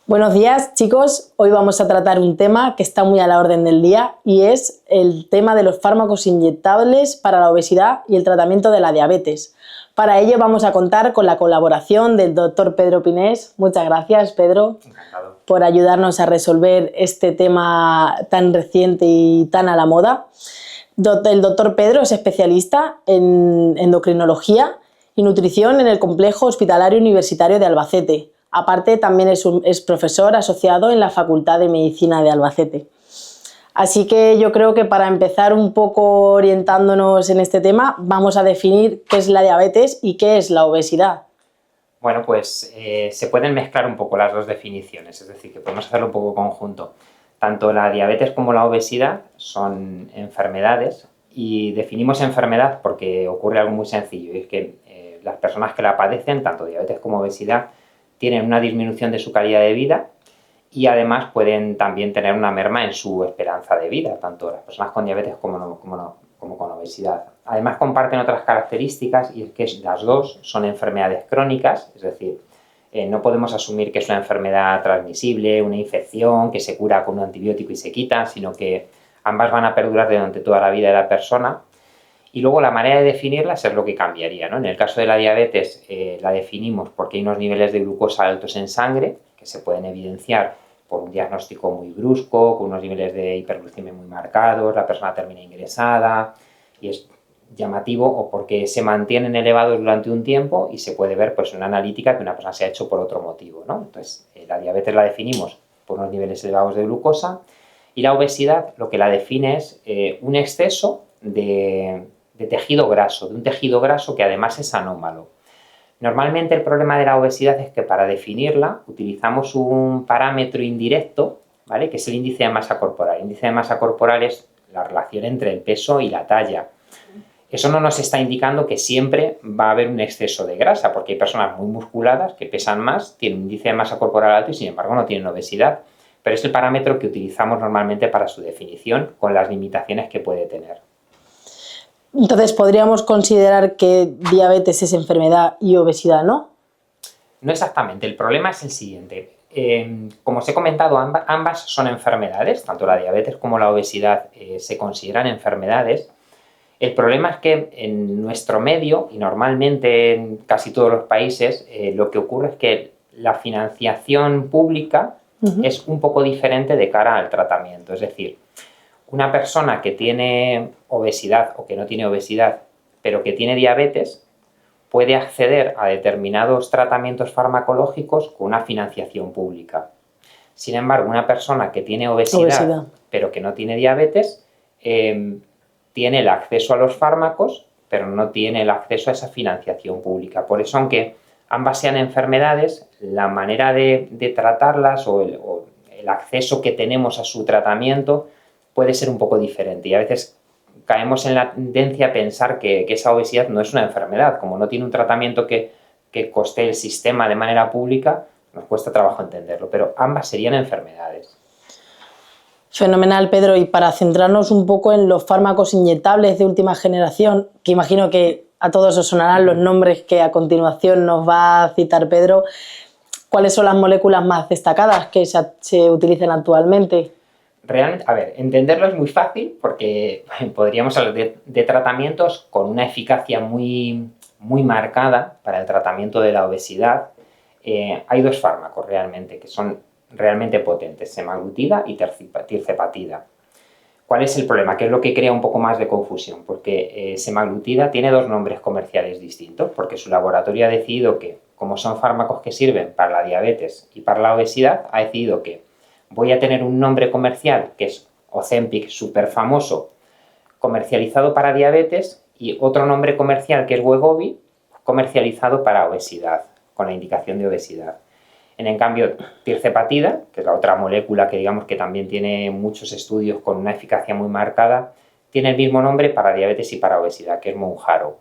Buenos días, chicos. Hoy vamos a tratar un tema que está muy a la orden del día y es el tema de los fármacos inyectables para la obesidad y el tratamiento de la diabetes. Para ello vamos a contar con la colaboración del doctor Pedro Pinés. Muchas gracias, Pedro, por ayudarnos a resolver este tema tan reciente y tan a la moda. El doctor Pedro es especialista en endocrinología y nutrición en el Complejo Hospitalario Universitario de Albacete. Aparte, también es profesor asociado en la Facultad de Medicina de Albacete. Así que yo creo que para empezar un poco orientándonos en este tema, vamos a definir qué es la diabetes y qué es la obesidad. Bueno, pues se pueden mezclar un poco las dos definiciones, es decir, que podemos hacerlo un poco conjunto. Tanto la diabetes como la obesidad son enfermedades y definimos enfermedad porque ocurre algo muy sencillo, y es que las personas que la padecen, tanto diabetes como obesidad, tienen una disminución de su calidad de vida y además pueden también tener una merma en su esperanza de vida, tanto las personas con diabetes como con obesidad. Además comparten otras características y es que las dos son enfermedades crónicas, es decir, no podemos asumir que es una enfermedad transmisible, una infección que se cura con un antibiótico y se quita, sino que ambas van a perdurar durante toda la vida de la persona. Y luego la manera de definirlas es lo que cambiaría, ¿no? En el caso de la diabetes la definimos porque hay unos niveles de glucosa altos en sangre que se pueden evidenciar por un diagnóstico muy brusco, con unos niveles de hiperglucemia muy marcados, la persona termina ingresada y es llamativo, o porque se mantienen elevados durante un tiempo y se puede ver pues una analítica que una persona se ha hecho por otro motivo, ¿no? Entonces la diabetes la definimos por unos niveles elevados de glucosa y la obesidad lo que la define es un exceso de tejido graso, de un tejido graso que además es anómalo. Normalmente el problema de la obesidad es que para definirla utilizamos un parámetro indirecto, ¿vale?, que es el índice de masa corporal. El índice de masa corporal es la relación entre el peso y la talla. Eso no nos está indicando que siempre va a haber un exceso de grasa, porque hay personas muy musculadas que pesan más, tienen un índice de masa corporal alto y sin embargo no tienen obesidad. Pero es el parámetro que utilizamos normalmente para su definición, con las limitaciones que puede tener. Entonces, ¿podríamos considerar que diabetes es enfermedad y obesidad no? No exactamente, el problema es el siguiente. Como os he comentado, ambas son enfermedades, tanto la diabetes como la obesidad se consideran enfermedades. El problema es que en nuestro medio, y normalmente en casi todos los países, lo que ocurre es que la financiación pública es un poco diferente de cara al tratamiento. Es decir, una persona que tiene obesidad o que no tiene obesidad, pero que tiene diabetes, puede acceder a determinados tratamientos farmacológicos con una financiación pública. Sin embargo, una persona que tiene obesidad. Pero que no tiene diabetes, tiene el acceso a los fármacos, pero no tiene el acceso a esa financiación pública. Por eso, aunque ambas sean enfermedades, la manera de tratarlas o el acceso que tenemos a su tratamiento puede ser un poco diferente y a veces caemos en la tendencia a pensar que esa obesidad no es una enfermedad. Como no tiene un tratamiento que coste el sistema de manera pública, nos cuesta trabajo entenderlo, pero ambas serían enfermedades. Fenomenal, Pedro. Y para centrarnos un poco en los fármacos inyectables de última generación, que imagino que a todos os sonarán los nombres que a continuación nos va a citar Pedro, ¿cuáles son las moléculas más destacadas que se utilizan actualmente? Realmente, a ver, entenderlo es muy fácil porque podríamos hablar de tratamientos con una eficacia muy marcada para el tratamiento de la obesidad. Hay dos fármacos realmente que son realmente potentes, semaglutida y tirzepatida. ¿Cuál es el problema? ¿Qué es lo que crea un poco más de confusión? Porque semaglutida tiene dos nombres comerciales distintos, porque su laboratorio ha decidido que, como son fármacos que sirven para la diabetes y para la obesidad, ha decidido que voy a tener un nombre comercial que es Ozempic, súper famoso, comercializado para diabetes, y otro nombre comercial que es Wegovy, comercializado para obesidad, con la indicación de obesidad. En cambio, tirzepatida, que es la otra molécula que digamos que también tiene muchos estudios con una eficacia muy marcada, tiene el mismo nombre para diabetes y para obesidad, que es Mounjaro.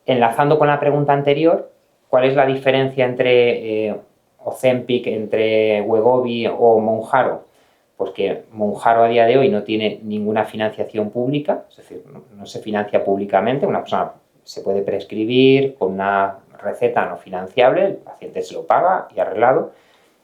Enlazando con la pregunta anterior, ¿cuál es la diferencia entre Ozempic, entre Wegovy o Mounjaro? Pues que Mounjaro a día de hoy no tiene ninguna financiación pública, es decir, no se financia públicamente, una persona se puede prescribir con una receta no financiable, el paciente se lo paga y arreglado.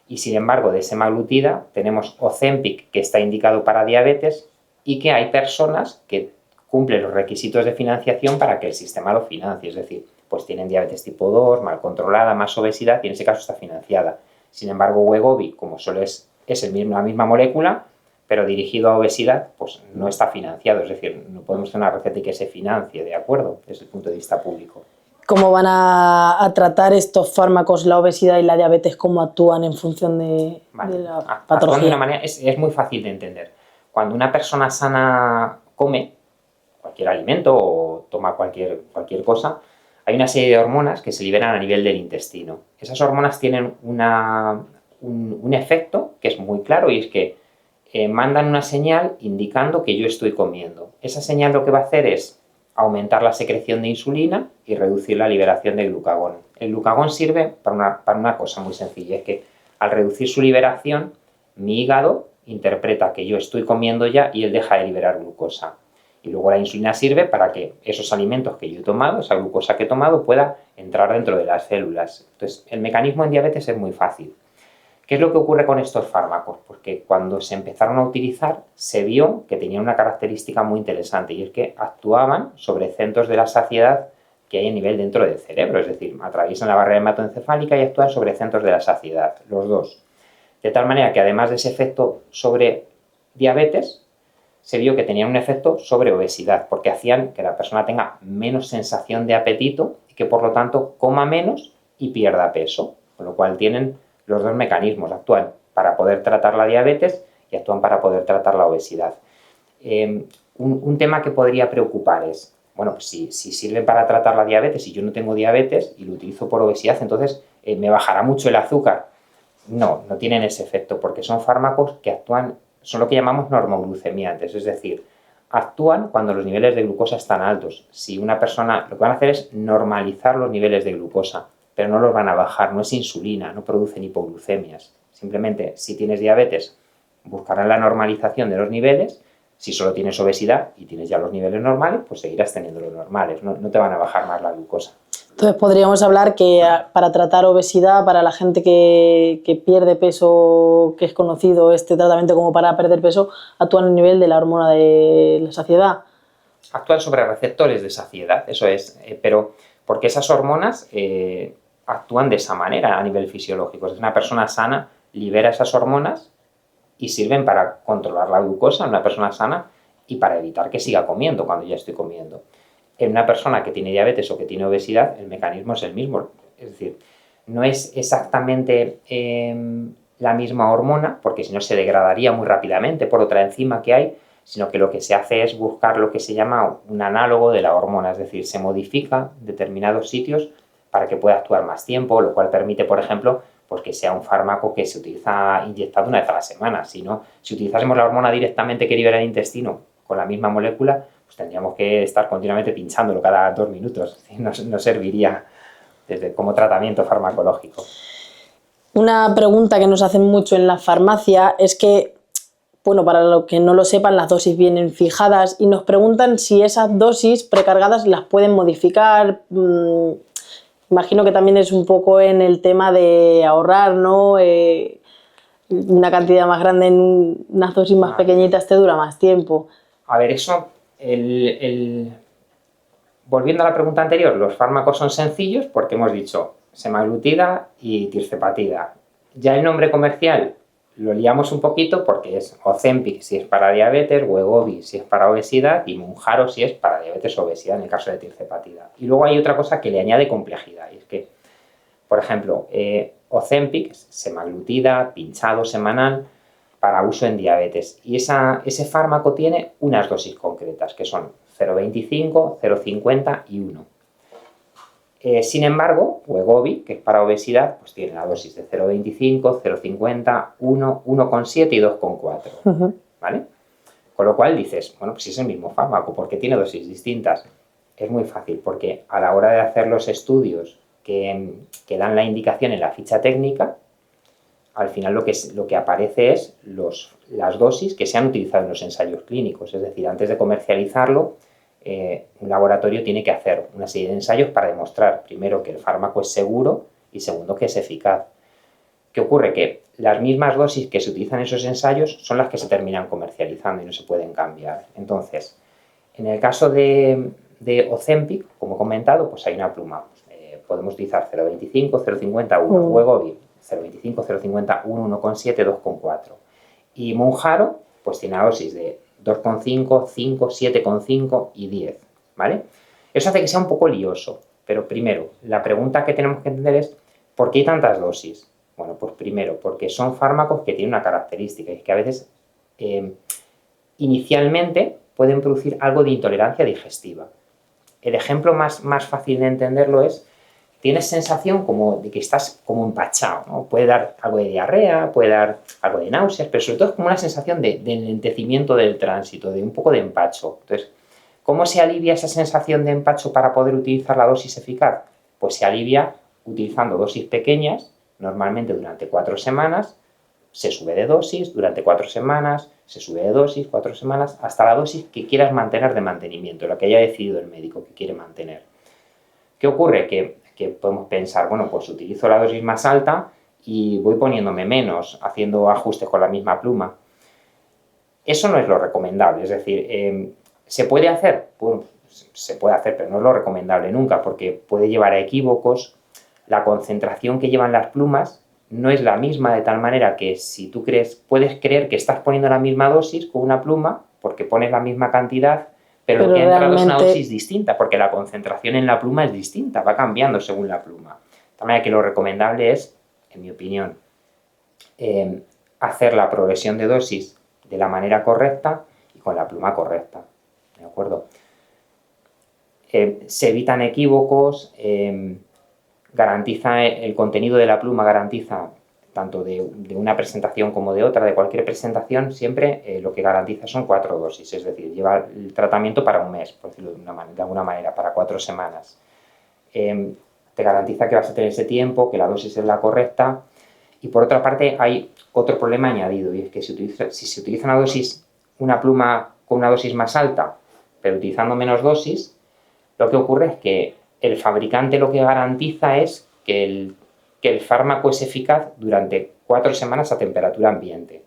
Y sin embargo, de semaglutida tenemos Ozempic, que está indicado para diabetes, y que hay personas que cumplen los requisitos de financiación para que el sistema lo financie. Es decir, pues tienen diabetes tipo 2, mal controlada, más obesidad, y en ese caso está financiada. Sin embargo, Wegovy, como solo es la misma molécula, pero dirigido a obesidad, pues no está financiado. Es decir, no podemos hacer una receta y que se financie, ¿de acuerdo? Desde el punto de vista público. ¿Cómo van a tratar estos fármacos la obesidad y la diabetes? ¿Cómo actúan en función de la patología? Actúan de una manera, es muy fácil de entender. Cuando una persona sana come cualquier alimento o toma cualquier cosa, hay una serie de hormonas que se liberan a nivel del intestino. Esas hormonas tienen un efecto que es muy claro, y es que mandan una señal indicando que yo estoy comiendo. Esa señal lo que va a hacer es aumentar la secreción de insulina y reducir la liberación de glucagón. El glucagón sirve para una cosa muy sencilla, es que al reducir su liberación, mi hígado interpreta que yo estoy comiendo ya y él deja de liberar glucosa. Y luego la insulina sirve para que esos alimentos que yo he tomado, esa glucosa que he tomado, pueda entrar dentro de las células. Entonces, el mecanismo en diabetes es muy fácil. ¿Qué es lo que ocurre con estos fármacos? Porque cuando se empezaron a utilizar, se vio que tenían una característica muy interesante, y es que actuaban sobre centros de la saciedad que hay a nivel dentro del cerebro, es decir, atraviesan la barrera hematoencefálica y actúan sobre centros de la saciedad, los dos. De tal manera que además de ese efecto sobre diabetes, se vio que tenían un efecto sobre obesidad, porque hacían que la persona tenga menos sensación de apetito y que por lo tanto coma menos y pierda peso, con lo cual tienen los dos mecanismos, actúan para poder tratar la diabetes y actúan para poder tratar la obesidad. Un tema que podría preocupar es, bueno, pues si sirven para tratar la diabetes y yo no tengo diabetes y lo utilizo por obesidad, entonces ¿me bajará mucho el azúcar? No tienen ese efecto, porque son fármacos que actúan, son lo que llamamos normoglucemiantes, es decir, actúan cuando los niveles de glucosa están altos. Si una persona, lo que van a hacer es normalizar los niveles de glucosa, pero no los van a bajar, no es insulina, no producen hipoglucemias. Simplemente, si tienes diabetes, buscarán la normalización de los niveles. Si solo tienes obesidad y tienes ya los niveles normales, pues seguirás teniendo los normales, no te van a bajar más la glucosa. Entonces podríamos hablar que para tratar obesidad, para la gente que pierde peso, que es conocido este tratamiento como para perder peso, actúan a nivel de la hormona de la saciedad. Actúan sobre receptores de saciedad, eso es, pero porque esas hormonas actúan de esa manera a nivel fisiológico. Es una persona sana libera esas hormonas y sirven para controlar la glucosa en una persona sana y para evitar que siga comiendo cuando ya estoy comiendo. En una persona que tiene diabetes o que tiene obesidad, el mecanismo es el mismo. Es decir, no es exactamente la misma hormona, porque si no se degradaría muy rápidamente por otra enzima que hay, sino que lo que se hace es buscar lo que se llama un análogo de la hormona, es decir, se modifica determinados sitios para que pueda actuar más tiempo, lo cual permite, por ejemplo, pues que sea un fármaco que se utiliza inyectado una vez a la semana. Si utilizásemos la hormona directamente que libera el intestino con la misma molécula, pues tendríamos que estar continuamente pinchándolo cada 2 minutos. No serviría como tratamiento farmacológico. Una pregunta que nos hacen mucho en la farmacia es que, bueno, para los que no lo sepan, las dosis vienen fijadas y nos preguntan si esas dosis precargadas las pueden modificar. Imagino que también es un poco en el tema de ahorrar, ¿no? Una cantidad más grande en unas dosis más pequeñitas te dura más tiempo. A ver, eso, volviendo a la pregunta anterior, los fármacos son sencillos porque hemos dicho semaglutida y tirzepatida. Ya el nombre comercial lo liamos un poquito porque es Ozempic si es para diabetes, Wegovy si es para obesidad y Mounjaro si es para diabetes o obesidad en el caso de tirzepatida. Y luego hay otra cosa que le añade complejidad, y es que, por ejemplo, Ozempic, semaglutida, pinchado semanal, para uso en diabetes. Y ese fármaco tiene unas dosis concretas, que son 0,25, 0,50 y 1. Sin embargo, Wegovy, que es para obesidad, pues tiene la dosis de 0,25, 0,50, 1, 1,7 y 2,4. ¿Vale? Con lo cual dices, bueno, pues es el mismo fármaco, ¿por qué tiene dosis distintas? Es muy fácil, porque a la hora de hacer los estudios que dan la indicación en la ficha técnica, al final lo que aparece es las dosis que se han utilizado en los ensayos clínicos. Es decir, antes de comercializarlo, un laboratorio tiene que hacer una serie de ensayos para demostrar, primero, que el fármaco es seguro y segundo, que es eficaz. ¿Qué ocurre? Que las mismas dosis que se utilizan en esos ensayos son las que se terminan comercializando y no se pueden cambiar. Entonces, en el caso de Ozempic, como he comentado, pues hay una pluma. Podemos utilizar 0,25, 0,50, 1. Wegovy, 0,25, 0,50, 1, 1,7, 2,4. Y Mounjaro, pues tiene una dosis de 2,5, 5, 7,5 y 10, ¿vale? Eso hace que sea un poco lioso, pero primero, la pregunta que tenemos que entender es ¿por qué hay tantas dosis? Bueno, pues primero, porque son fármacos que tienen una característica, y es que a veces inicialmente pueden producir algo de intolerancia digestiva. El ejemplo más fácil de entenderlo es, tienes sensación como de que estás como empachado, ¿no? Puede dar algo de diarrea, puede dar algo de náuseas, pero sobre todo es como una sensación de enlentecimiento del tránsito, de un poco de empacho. Entonces, ¿cómo se alivia esa sensación de empacho para poder utilizar la dosis eficaz? Pues se alivia utilizando dosis pequeñas, normalmente durante 4 semanas, se sube de dosis durante 4 semanas, se sube de dosis 4 semanas, hasta la dosis que quieras mantener de mantenimiento, la que haya decidido el médico que quiere mantener. ¿Qué ocurre? Que podemos pensar, bueno, pues utilizo la dosis más alta y voy poniéndome menos, haciendo ajustes con la misma pluma. Eso no es lo recomendable, es decir, ¿se puede hacer? Bueno, se puede hacer, pero no es lo recomendable nunca, porque puede llevar a equívocos. La concentración que llevan las plumas no es la misma, de tal manera que si tú puedes creer que estás poniendo la misma dosis con una pluma, porque pones la misma cantidad, pero lo que ha entrado es una dosis distinta, porque la concentración en la pluma es distinta, va cambiando según la pluma. De tal manera que lo recomendable es, en mi opinión, hacer la progresión de dosis de la manera correcta y con la pluma correcta, ¿de acuerdo? Se evitan equívocos, garantiza el contenido de la pluma, garantiza tanto de una presentación como de otra, de cualquier presentación, siempre lo que garantiza son 4 dosis, es decir, lleva el tratamiento para un mes, por decirlo de alguna manera, para 4 semanas. Te garantiza que vas a tener ese tiempo, que la dosis es la correcta, y por otra parte hay otro problema añadido, y es que si se utiliza una pluma con una dosis más alta, pero utilizando menos dosis, lo que ocurre es que el fabricante lo que garantiza es que el fármaco es eficaz durante 4 semanas a temperatura ambiente.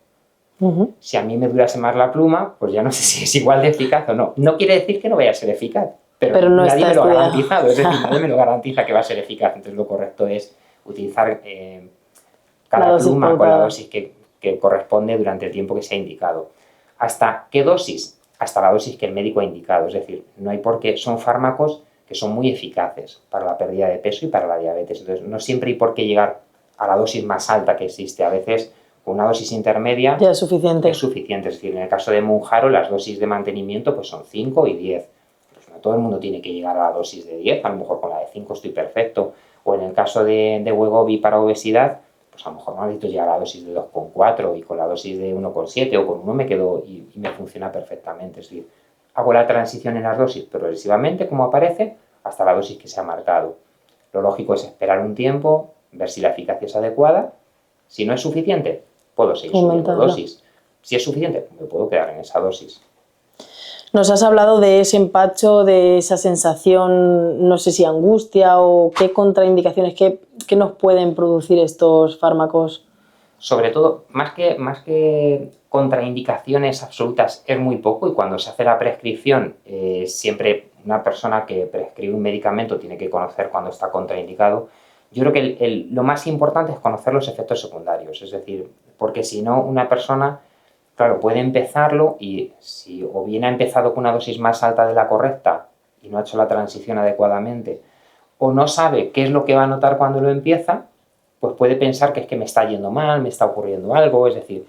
Si a mí me durase más la pluma, pues ya no sé si es igual de eficaz o no. No quiere decir que no vaya a ser eficaz, pero no nadie me lo ha garantizado, es decir, nadie me lo garantiza que va a ser eficaz. Entonces lo correcto es utilizar cada pluma con la dosis que corresponde durante el tiempo que se ha indicado. ¿Hasta qué dosis? Hasta la dosis que el médico ha indicado, es decir, no hay por qué, son fármacos que son muy eficaces para la pérdida de peso y para la diabetes. Entonces, no siempre hay por qué llegar a la dosis más alta que existe. A veces, con una dosis intermedia ya es suficiente. Es decir, en el caso de Mounjaro, las dosis de mantenimiento pues son 5 y 10. Pues no todo el mundo tiene que llegar a la dosis de 10, a lo mejor con la de 5 estoy perfecto. O en el caso de Wegovy para obesidad, pues a lo mejor no necesito llegar a la dosis de 2,4 y con la dosis de 1,7 o con 1 me quedo y me funciona perfectamente. Es decir, hago la transición en las dosis progresivamente, como aparece, hasta la dosis que se ha marcado. Lo lógico es esperar un tiempo, ver si la eficacia es adecuada. Si no es suficiente, puedo seguir subiendo dosis. Si es suficiente, me puedo quedar en esa dosis. Nos has hablado de ese empacho, de esa sensación, no sé si angustia o qué contraindicaciones, qué nos pueden producir estos fármacos. Sobre todo, más que contraindicaciones absolutas, es muy poco, y cuando se hace la prescripción, siempre una persona que prescribe un medicamento tiene que conocer cuando está contraindicado. Yo creo que lo más importante es conocer los efectos secundarios, es decir, porque si no, una persona, claro, puede empezarlo y si o bien ha empezado con una dosis más alta de la correcta y no ha hecho la transición adecuadamente, o no sabe qué es lo que va a notar cuando lo empieza, pues puede pensar que es que me está yendo mal, me está ocurriendo algo. Es decir,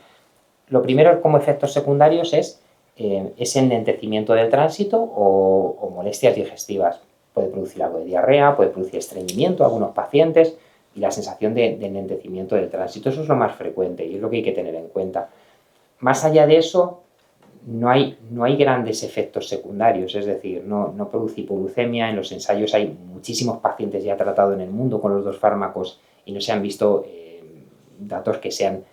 lo primero como efectos secundarios es ese enlentecimiento del tránsito o molestias digestivas. Puede producir algo de diarrea, puede producir estreñimiento a algunos pacientes y la sensación de enlentecimiento del tránsito. Eso es lo más frecuente y es lo que hay que tener en cuenta. Más allá de eso, no hay grandes efectos secundarios, es decir, no produce hipoglucemia. En los ensayos hay muchísimos pacientes ya tratados en el mundo con los dos fármacos y no se han visto datos que sean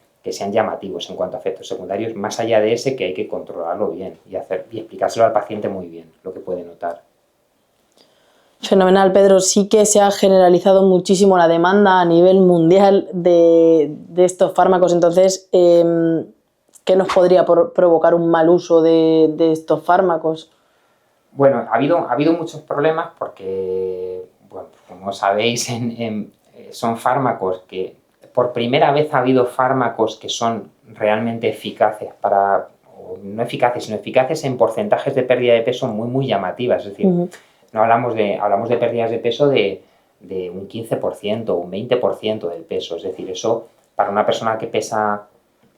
llamativos en cuanto a efectos secundarios, más allá de ese que hay que controlarlo bien y explicárselo al paciente muy bien, lo que puede notar. Fenomenal, Pedro. Sí que se ha generalizado muchísimo la demanda a nivel mundial de estos fármacos. Entonces, ¿qué nos podría provocar un mal uso de estos fármacos? Bueno, ha habido muchos problemas porque, bueno, como sabéis, son fármacos que por primera vez ha habido fármacos que son realmente eficaces para, o no eficaces, sino eficaces en porcentajes de pérdida de peso muy llamativas. Es decir, no hablamos de pérdidas de peso de un 15%, un 20% del peso. Es decir, eso para una persona que pesa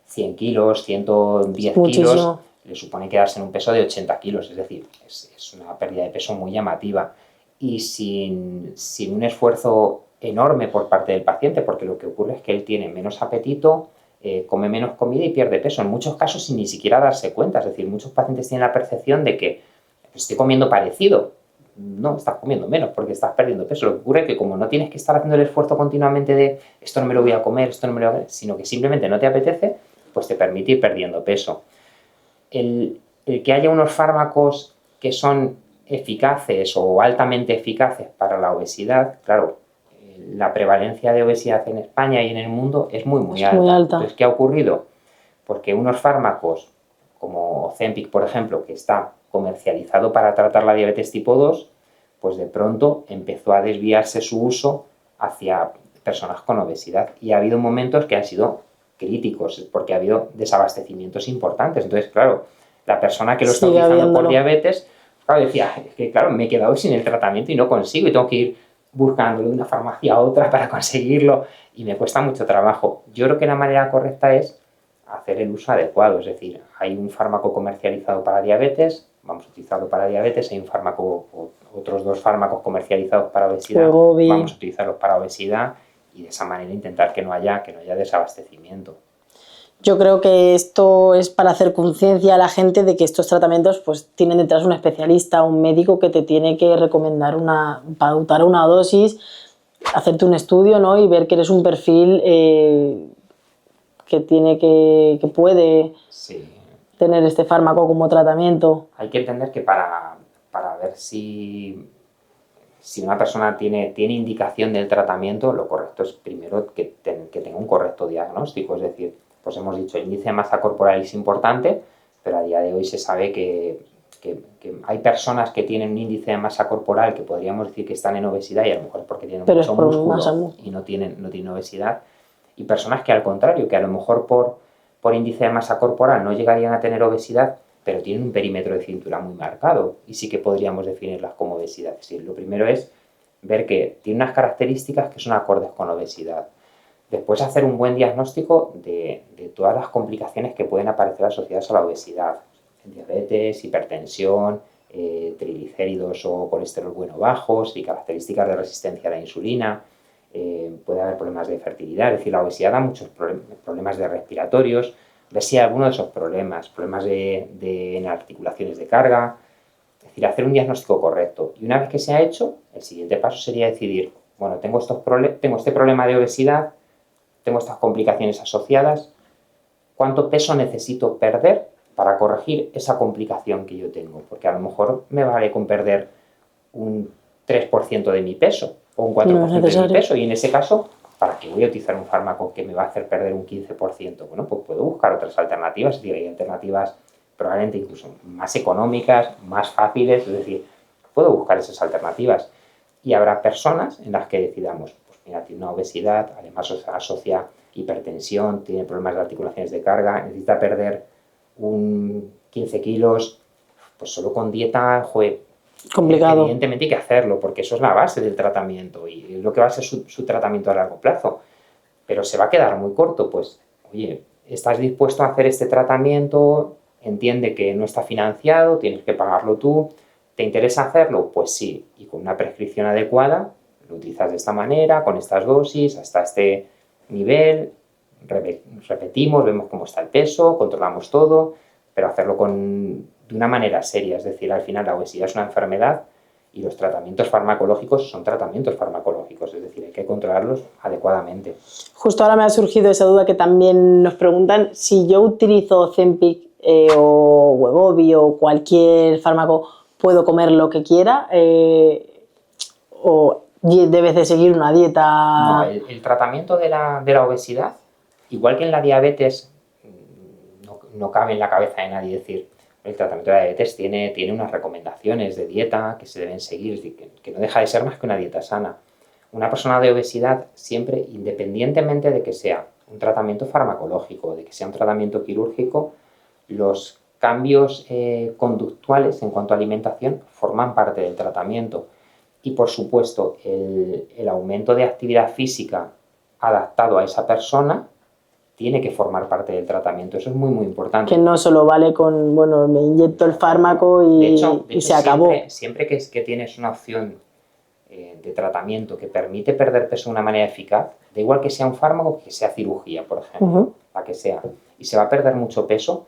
100 kilos, 110 kilos, le supone quedarse en un peso de 80 kilos. Es decir, es una pérdida de peso muy llamativa y sin un esfuerzo enorme por parte del paciente, porque lo que ocurre es que él tiene menos apetito, come menos comida y pierde peso, en muchos casos sin ni siquiera darse cuenta. Es decir, muchos pacientes tienen la percepción de que estoy comiendo parecido. No, estás comiendo menos porque estás perdiendo peso. Lo que ocurre es que como no tienes que estar haciendo el esfuerzo continuamente de esto no me lo voy a comer, esto no me lo voy a comer, sino que simplemente no te apetece, pues te permite ir perdiendo peso. El que haya unos fármacos que son eficaces o altamente eficaces para la obesidad, claro, la prevalencia de obesidad en España y en el mundo es muy alta. Entonces, ¿qué ha ocurrido? Porque unos fármacos como Ozempic, por ejemplo, que está comercializado para tratar la diabetes tipo 2, pues de pronto empezó a desviarse su uso hacia personas con obesidad y ha habido momentos que han sido críticos porque ha habido desabastecimientos importantes. Entonces, claro, la persona que lo está utilizando por diabetes, claro, decía, es que claro, me he quedado sin el tratamiento y no consigo y tengo que ir buscándolo de una farmacia a otra para conseguirlo y me cuesta mucho trabajo. Yo creo que la manera correcta es hacer el uso adecuado, es decir, hay un fármaco comercializado para diabetes, vamos a utilizarlo para diabetes, hay un fármaco, otros 2 fármacos comercializados para obesidad, vamos a utilizarlos para obesidad y de esa manera intentar que no haya desabastecimiento. Yo creo que esto es para hacer conciencia a la gente de que estos tratamientos pues tienen detrás un especialista, un médico que te tiene que recomendar pautar una dosis, hacerte un estudio, ¿no? Y ver que eres un perfil que puede tener este fármaco como tratamiento. Hay que entender que para ver si una persona tiene indicación del tratamiento, lo correcto es primero que tenga un correcto diagnóstico. Es decir, pues hemos dicho, el índice de masa corporal es importante, pero a día de hoy se sabe que hay personas que tienen un índice de masa corporal que podríamos decir que están en obesidad y a lo mejor es porque tienen mucho músculo y no tienen obesidad, y personas que al contrario, que a lo mejor por índice de masa corporal no llegarían a tener obesidad, pero tienen un perímetro de cintura muy marcado y sí que podríamos definirlas como obesidad. Es decir, lo primero es ver que tiene unas características que son acordes con obesidad. Después hacer un buen diagnóstico de todas las complicaciones que pueden aparecer asociadas a la obesidad. Diabetes, hipertensión, triglicéridos o colesterol bueno bajos y características de resistencia a la insulina. Puede haber problemas de fertilidad, es decir, la obesidad da muchos problemas de respiratorios, ver si hay alguno de esos problemas en articulaciones de carga, es decir, hacer un diagnóstico correcto. Y una vez que se ha hecho, el siguiente paso sería decidir, bueno, tengo este problema de obesidad, tengo estas complicaciones asociadas, ¿cuánto peso necesito perder para corregir esa complicación que yo tengo? Porque a lo mejor me vale con perder un 3% de mi peso o un 4% de mi peso y en ese caso, ¿para qué voy a utilizar un fármaco que me va a hacer perder un 15%? Bueno, pues puedo buscar otras alternativas, es decir, hay alternativas probablemente incluso más económicas, más fáciles, es decir, puedo buscar esas alternativas y habrá personas en las que decidamos, pues mira, tiene una obesidad, además asocia hipertensión, tiene problemas de articulaciones de carga, necesita perder un 15 kilos, pues solo con dieta, complicado. Evidentemente hay que hacerlo, porque eso es la base del tratamiento y es lo que va a ser su tratamiento a largo plazo. Pero se va a quedar muy corto, pues, oye, ¿estás dispuesto a hacer este tratamiento? Entiende que no está financiado, tienes que pagarlo tú. ¿Te interesa hacerlo? Pues sí, y con una prescripción adecuada, lo utilizas de esta manera, con estas dosis, hasta este nivel, repetimos, vemos cómo está el peso, controlamos todo, pero hacerlo de una manera seria, es decir, al final la obesidad es una enfermedad y los tratamientos farmacológicos son tratamientos farmacológicos, es decir, hay que controlarlos adecuadamente. Justo ahora me ha surgido esa duda que también nos preguntan, si yo utilizo Ozempic o Wegovy o cualquier fármaco, ¿puedo comer lo que quiera? o debes de seguir una dieta? No, el tratamiento de la obesidad, igual que en la diabetes, no cabe en la cabeza de nadie decir, el tratamiento de la diabetes tiene unas recomendaciones de dieta que se deben seguir, que no deja de ser más que una dieta sana. Una persona de obesidad siempre, independientemente de que sea un tratamiento farmacológico, de que sea un tratamiento quirúrgico, los cambios conductuales en cuanto a alimentación forman parte del tratamiento. Y por supuesto, el aumento de actividad física adaptado a esa persona tiene que formar parte del tratamiento. Eso es muy, muy importante. Que no solo vale con, bueno, me inyecto el fármaco y, de hecho, se acabó. Siempre que tienes una opción de tratamiento que permite perder peso de una manera eficaz, da igual que sea un fármaco que sea cirugía, por ejemplo, la que sea, y se va a perder mucho peso,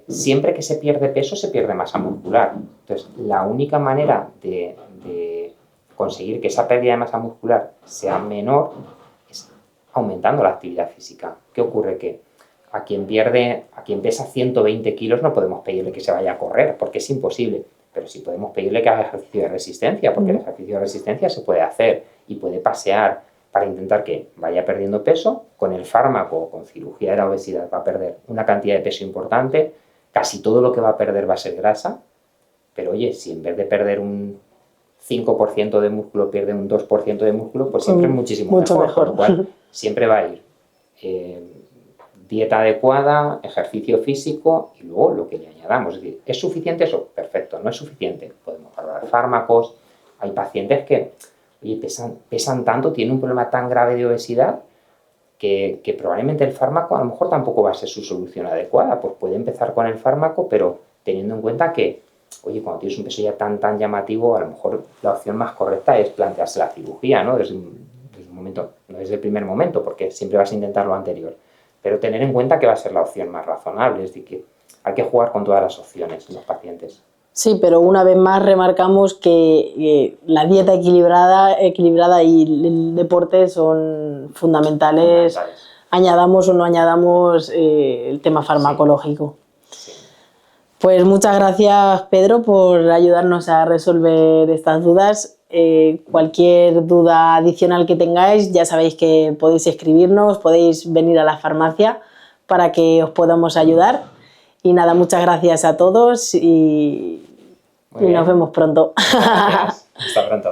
siempre que se pierde peso se pierde masa muscular. Entonces, la única manera de conseguir que esa pérdida de masa muscular sea menor es aumentando la actividad física. ¿Qué ocurre? Que a quien pesa 120 kilos no podemos pedirle que se vaya a correr, porque es imposible. Pero sí podemos pedirle que haga ejercicio de resistencia, porque el ejercicio de resistencia se puede hacer y puede pasear para intentar que vaya perdiendo peso. Con el fármaco o con cirugía de la obesidad va a perder una cantidad de peso importante, casi todo lo que va a perder va a ser grasa, pero oye, si en vez de perder un 5% de músculo pierde un 2% de músculo, pues siempre es muchísimo mejor. Por lo cual, siempre va a ir dieta adecuada, ejercicio físico y luego lo que le añadamos. Es decir, ¿es suficiente eso? Perfecto. ¿No es suficiente? Podemos hablar de fármacos. Hay pacientes que oye, pesan tanto, tienen un problema tan grave de obesidad que probablemente el fármaco a lo mejor tampoco va a ser su solución adecuada. Pues puede empezar con el fármaco, pero teniendo en cuenta que, oye, cuando tienes un peso ya tan llamativo, a lo mejor la opción más correcta es plantearse la cirugía, ¿no? Desde un momento, no desde el primer momento, porque siempre vas a intentar lo anterior. Pero tener en cuenta que va a ser la opción más razonable, es decir, que hay que jugar con todas las opciones en los pacientes. Sí, pero una vez más remarcamos que la dieta equilibrada y el deporte son fundamentales. Añadamos o no añadamos el tema farmacológico. Sí. Pues muchas gracias, Pedro, por ayudarnos a resolver estas dudas. Cualquier duda adicional que tengáis, ya sabéis que podéis escribirnos, podéis venir a la farmacia para que os podamos ayudar. Y nada, muchas gracias a todos y nos vemos pronto. Gracias. Hasta pronto.